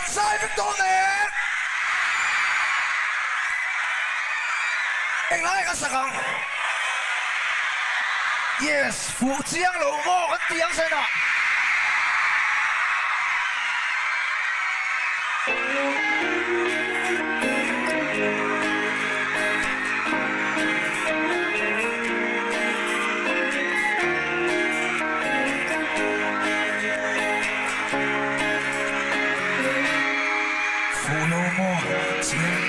Sân sai Victor nè. Anh lại cái sắc không? Yes, phụ chiang lỗ mô cái tiếng xe nào. Phụ lỗ mô chiang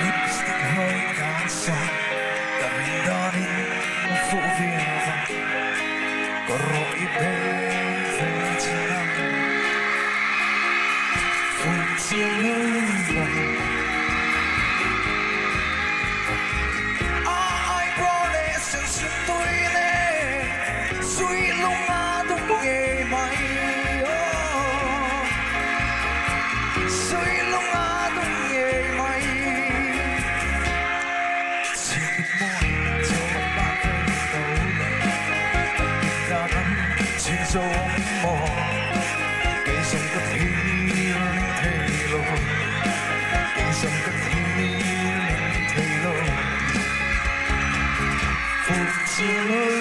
lipstick hơi cạn son cả mình đó đi phụ viên vàng có rỗi bê về trên năm phụ chiếc lối vàng ai bỏ lệ sân sân tôi nè suy lung á đúng nghề mày suy lung á đúng nghề mày dấu mò cây sông cất hiu linh thề lô cây sông cất hiu linh thề lô phút chiều lối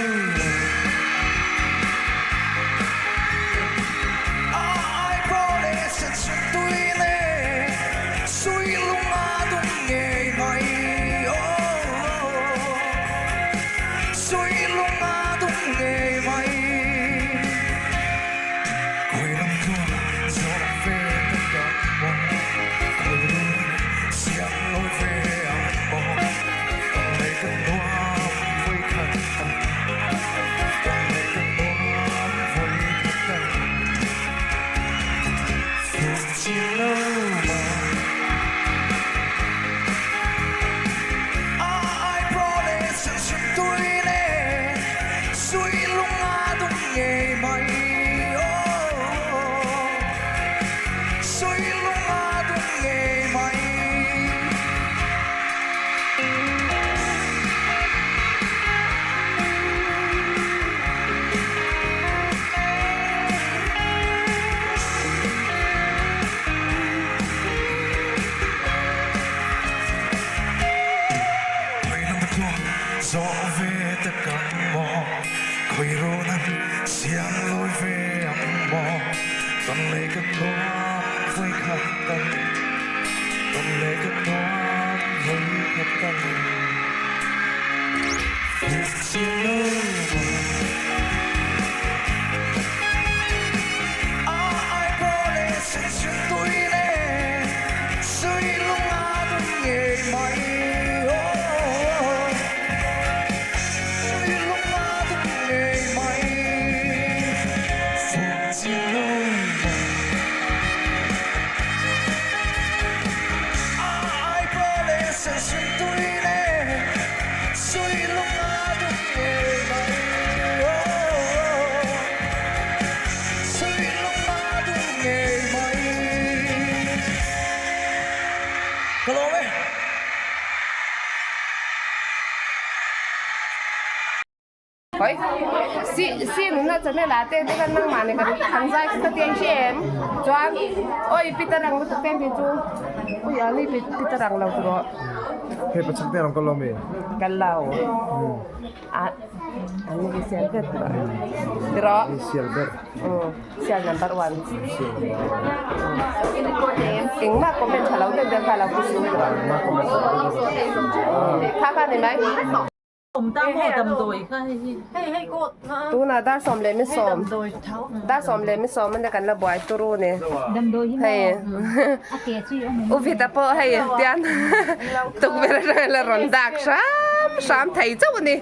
ai bỏ lệ sân sân tôi nè suy lung á đúng nghề mày suy lung á đúng nghề mày gió về tất cả mò khơi rô nắng xiang lối về âm mò còn lấy cơn gió với khát tận còn lấy cơn gió với khát tận phút chiều lối ai bỏ lệ sân sân tôi nè suy lung á đúng nghề mày Oi, si nuna chane late te kan nang mane kan hanjai ka tiang shem chuan oi pitarang lu tem bi chu oi ali pitarang lo tu ro he pa chakte ram kalomi kan lao ani ki sial vet ro silver sial number 1 ing ma comment thalo te de ka la ku su ma comment ka ni mai Không tao họ đầm đồi hay cô tu na dar som le mi som dar som le mi som man kan la boy tu ru ne đầm đồi hay u vita po hay tian tuk ver la rondak sam thai chu ni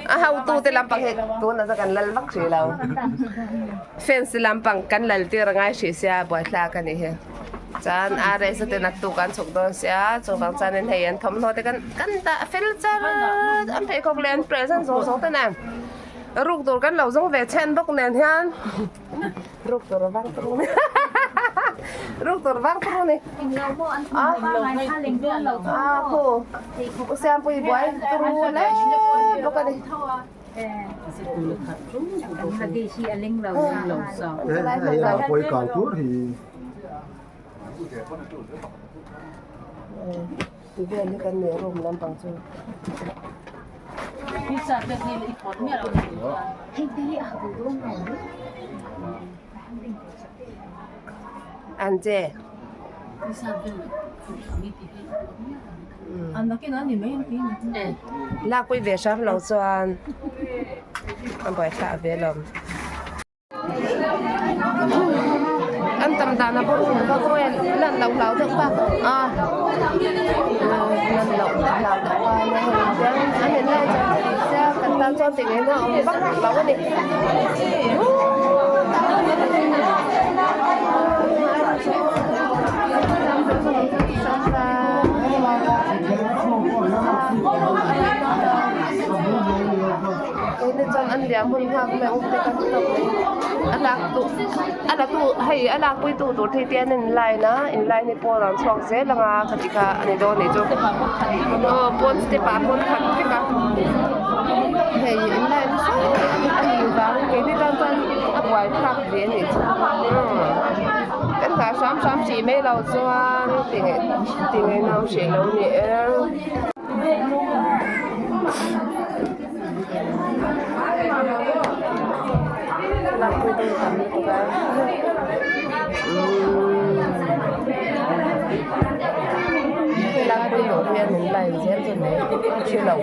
a hau tu te lam pang he tu na kan lal vak si lo fence lam pang kan lal ti rangai si sia boy tla kan ni he chan are sa te nak tu kan chok don sia chok bang chan en heyan thom no te kan ta filter am thei kok len present zo zo te na ruk dur kan lo zong ve chen bok nen hian ruk dur vang tu ruk dur vang tu ni cô xem bùi bói tu le bok ni Là đi chị anh Linh lầu sau. Thế hay là quay cào chút thì từ về như cái nửa rồng làm bằng chưa Bisa cái gì lại còn miệng rồi. ăn chè Bisa cái Anh nói cái đó thì mấy em kia là quay về sớm lâu xuân ăn bữa xả về lòng ăn tầm tàn là bố có quên lần lẩu lẩu được ba lần lẩu được ba này anh hiện nay sẽ cần tao cho tình nó ông bắt lẩu cái đi Trong anh liangคนข้างแม่อุ้มไปกันตรงนี้อันละตุให้อันละคุยตุตัวที่เตียนในไลน์นะในไลน์ในปอลังช่องเสร็จแล้วก็กติกาอันนี้โดนนี่จ้ะปนสเตปปนขัดกติกาให้ในไลน์อันนี้บางเกนี่ตั้งแต่อักไว้พักเรียนนี่จ้ะกันขา3-4ไม่เราจวนติงน้ำเสียเราเนี่ยLạc quy tôi tầm của bà Lạc quy tổ tiên mình bày dễ rồi đấy Chưa lẩu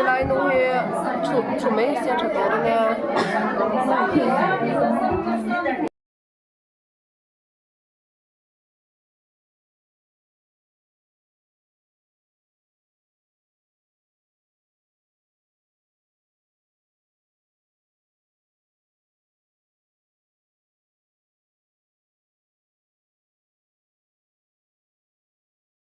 Lại nuôi chủ mấy xe thật tốt nha